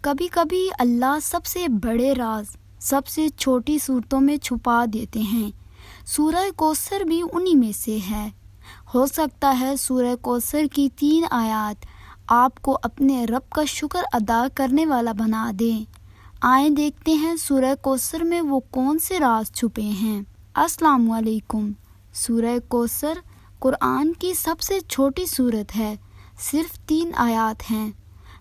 کبھی کبھی اللہ سب سے بڑے راز سب سے چھوٹی صورتوں میں چھپا دیتے ہیں۔ سورہ کوثر بھی انہی میں سے ہے۔ ہو سکتا ہے سورہ کوثر کی 3 آیات آپ کو اپنے رب کا شکر ادا کرنے والا بنا دیں۔ آئیں دیکھتے ہیں سورہ کوثر میں وہ کون سے راز چھپے ہیں۔ السلام علیکم۔ سورہ کوثر قرآن کی سب سے چھوٹی سورت ہے، صرف 3 آیات ہیں،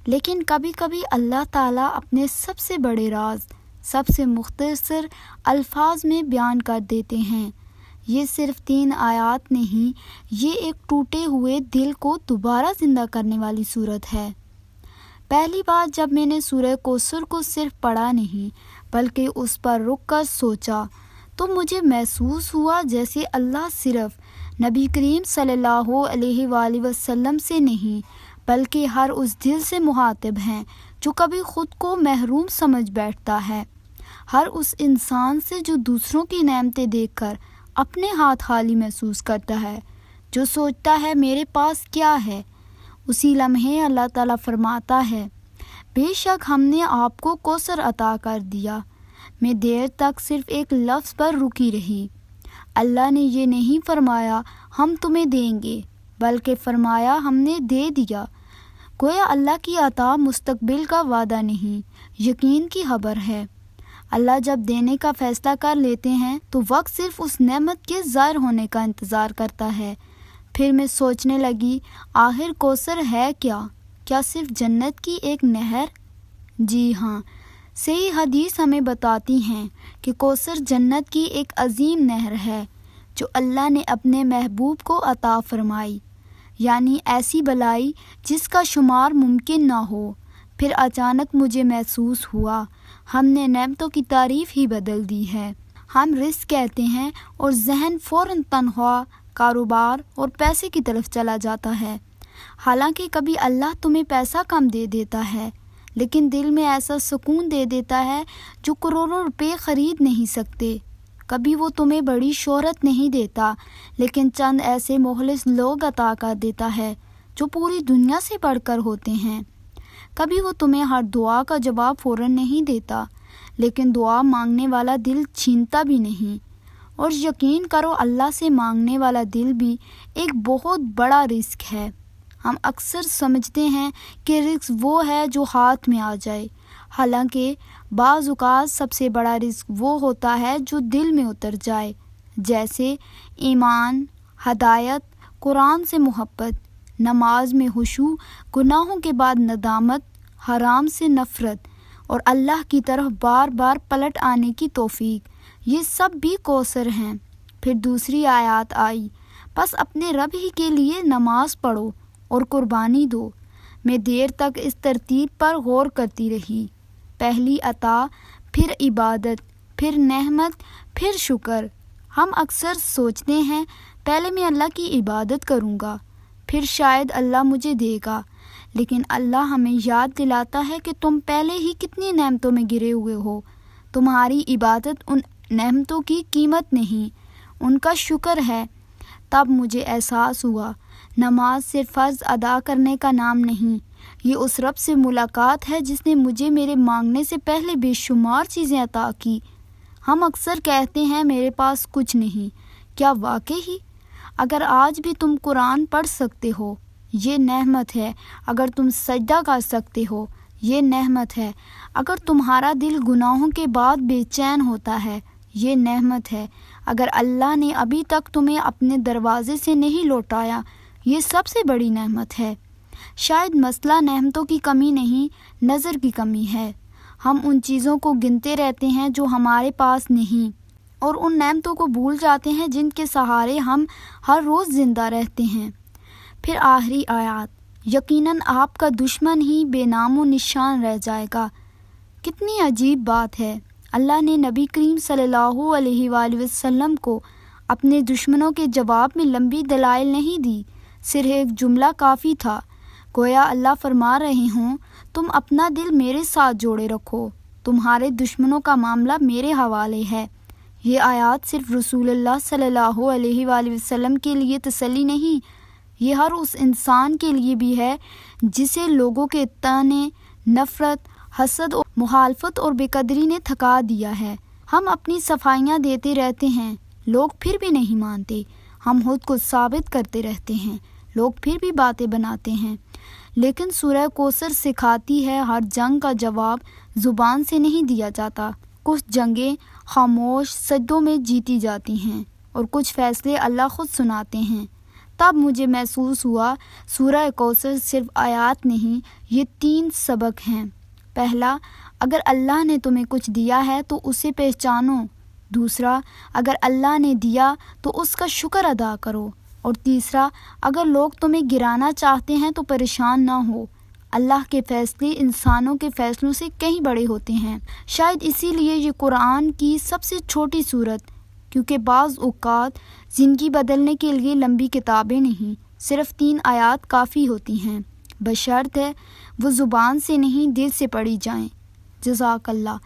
لیکن کبھی کبھی اللہ تعالیٰ اپنے سب سے بڑے راز سب سے مختصر الفاظ میں بیان کر دیتے ہیں۔ یہ صرف 3 آیات نہیں، یہ ایک ٹوٹے ہوئے دل کو دوبارہ زندہ کرنے والی صورت ہے۔ پہلی بار جب میں نے سورہ کوثر کو صرف پڑھا نہیں بلکہ اس پر رک کر سوچا تو مجھے محسوس ہوا جیسے اللہ صرف نبی کریم صلی اللہ علیہ وآلہ وسلم سے نہیں بلکہ ہر اس دل سے مخاطب ہیں جو کبھی خود کو محروم سمجھ بیٹھتا ہے، ہر اس انسان سے جو دوسروں کی نعمتیں دیکھ کر اپنے ہاتھ خالی محسوس کرتا ہے، جو سوچتا ہے میرے پاس کیا ہے۔ اسی لمحے اللہ تعالیٰ فرماتا ہے، بے شک ہم نے آپ کو کوثر عطا کر دیا۔ میں دیر تک صرف ایک لفظ پر رکی رہی۔ اللہ نے یہ نہیں فرمایا ہم تمہیں دیں گے، بلکہ فرمایا ہم نے دے دیا۔ گویا اللہ کی عطا مستقبل کا وعدہ نہیں، یقین کی خبر ہے۔ اللہ جب دینے کا فیصلہ کر لیتے ہیں تو وقت صرف اس نعمت کے ظاہر ہونے کا انتظار کرتا ہے۔ پھر میں سوچنے لگی، آخر کوثر ہے کیا؟ کیا صرف جنت کی ایک نہر؟ جی ہاں، صحیح حدیث ہمیں بتاتی ہیں کہ کوثر جنت کی ایک عظیم نہر ہے جو اللہ نے اپنے محبوب کو عطا فرمائی، یعنی ایسی بلائی جس کا شمار ممکن نہ ہو۔ پھر اچانک مجھے محسوس ہوا ہم نے نعمتوں کی تعریف ہی بدل دی ہے۔ ہم رزق کہتے ہیں اور ذہن فوراً تنخواہ، کاروبار اور پیسے کی طرف چلا جاتا ہے۔ حالانکہ کبھی اللہ تمہیں پیسہ کم دے دیتا ہے لیکن دل میں ایسا سکون دے دیتا ہے جو کروڑوں روپے خرید نہیں سکتے۔ کبھی وہ تمہیں بڑی شہرت نہیں دیتا لیکن چند ایسے مخلص لوگ عطا کر دیتا ہے جو پوری دنیا سے بڑھ کر ہوتے ہیں۔ کبھی وہ تمہیں ہر دعا کا جواب فوراً نہیں دیتا لیکن دعا مانگنے والا دل چھینتا بھی نہیں۔ اور یقین کرو اللہ سے مانگنے والا دل بھی ایک بہت بڑا رزق ہے۔ ہم اکثر سمجھتے ہیں کہ رزق وہ ہے جو ہاتھ میں آ جائے، حالانکہ بعض اوقات سب سے بڑا رزق وہ ہوتا ہے جو دل میں اتر جائے، جیسے ایمان، ہدایت، قرآن سے محبت، نماز میں خشوع، گناہوں کے بعد ندامت، حرام سے نفرت اور اللہ کی طرف بار بار پلٹ آنے کی توفیق۔ یہ سب بھی کوثر ہیں۔ پھر دوسری آیات آئی، بس اپنے رب ہی کے لیے نماز پڑھو اور قربانی دو۔ میں دیر تک اس ترتیب پر غور کرتی رہی، پہلی عطا، پھر عبادت، پھر نعمت، پھر شکر۔ ہم اکثر سوچتے ہیں پہلے میں اللہ کی عبادت کروں گا، پھر شاید اللہ مجھے دے گا، لیکن اللہ ہمیں یاد دلاتا ہے کہ تم پہلے ہی کتنی نعمتوں میں گرے ہوئے ہو۔ تمہاری عبادت ان نعمتوں کی قیمت نہیں، ان کا شکر ہے۔ تب مجھے احساس ہوا نماز صرف فرض ادا کرنے کا نام نہیں، یہ اس رب سے ملاقات ہے جس نے مجھے میرے مانگنے سے پہلے بے شمار چیزیں عطا کی۔ ہم اکثر کہتے ہیں میرے پاس کچھ نہیں، کیا واقعی؟ اگر آج بھی تم قرآن پڑھ سکتے ہو، یہ نعمت ہے۔ اگر تم سجدہ کر سکتے ہو، یہ نعمت ہے۔ اگر تمہارا دل گناہوں کے بعد بے چین ہوتا ہے، یہ نعمت ہے۔ اگر اللہ نے ابھی تک تمہیں اپنے دروازے سے نہیں لوٹایا، یہ سب سے بڑی نعمت ہے۔ شاید مسئلہ نعمتوں کی کمی نہیں، نظر کی کمی ہے۔ ہم ان چیزوں کو گنتے رہتے ہیں جو ہمارے پاس نہیں، اور ان نعمتوں کو بھول جاتے ہیں جن کے سہارے ہم ہر روز زندہ رہتے ہیں۔ پھر آخری آیات، یقیناً آپ کا دشمن ہی بے نام و نشان رہ جائے گا۔ کتنی عجیب بات ہے، اللہ نے نبی کریم صلی اللہ علیہ وآلہ وسلم کو اپنے دشمنوں کے جواب میں لمبی دلائل نہیں دی، صرف ایک جملہ کافی تھا۔ گویا اللہ فرما رہے ہوں، تم اپنا دل میرے ساتھ جوڑے رکھو، تمہارے دشمنوں کا معاملہ میرے حوالے ہے۔ یہ آیات صرف رسول اللہ صلی اللہ علیہ وآلہ وسلم کے لیے تسلی نہیں، یہ ہر اس انسان کے لیے بھی ہے جسے لوگوں کے طعنے، نفرت، حسد اور مخالفت اور بے قدری نے تھکا دیا ہے۔ ہم اپنی صفائیاں دیتے رہتے ہیں، لوگ پھر بھی نہیں مانتے۔ ہم خود کو ثابت کرتے رہتے ہیں، لوگ پھر بھی باتیں بناتے ہیں۔ لیکن سورہ کوثر سکھاتی ہے ہر جنگ کا جواب زبان سے نہیں دیا جاتا۔ کچھ جنگیں خاموش سجدوں میں جیتی جاتی ہیں اور کچھ فیصلے اللہ خود سناتے ہیں۔ تب مجھے محسوس ہوا سورہ کوثر صرف آیات نہیں، یہ 3 سبق ہیں۔ پہلا، اگر اللہ نے تمہیں کچھ دیا ہے تو اسے پہچانو۔ دوسرا، اگر اللہ نے دیا تو اس کا شکر ادا کرو۔ اور تیسرا، اگر لوگ تمہیں گرانا چاہتے ہیں تو پریشان نہ ہو، اللہ کے فیصلے انسانوں کے فیصلوں سے کہیں بڑے ہوتے ہیں۔ شاید اسی لیے یہ قرآن کی سب سے چھوٹی سورت، کیونکہ بعض اوقات زندگی بدلنے کے لیے لمبی کتابیں نہیں، صرف 3 آیات کافی ہوتی ہیں، بشرط ہے وہ زبان سے نہیں دل سے پڑھی جائیں۔ جزاک اللہ۔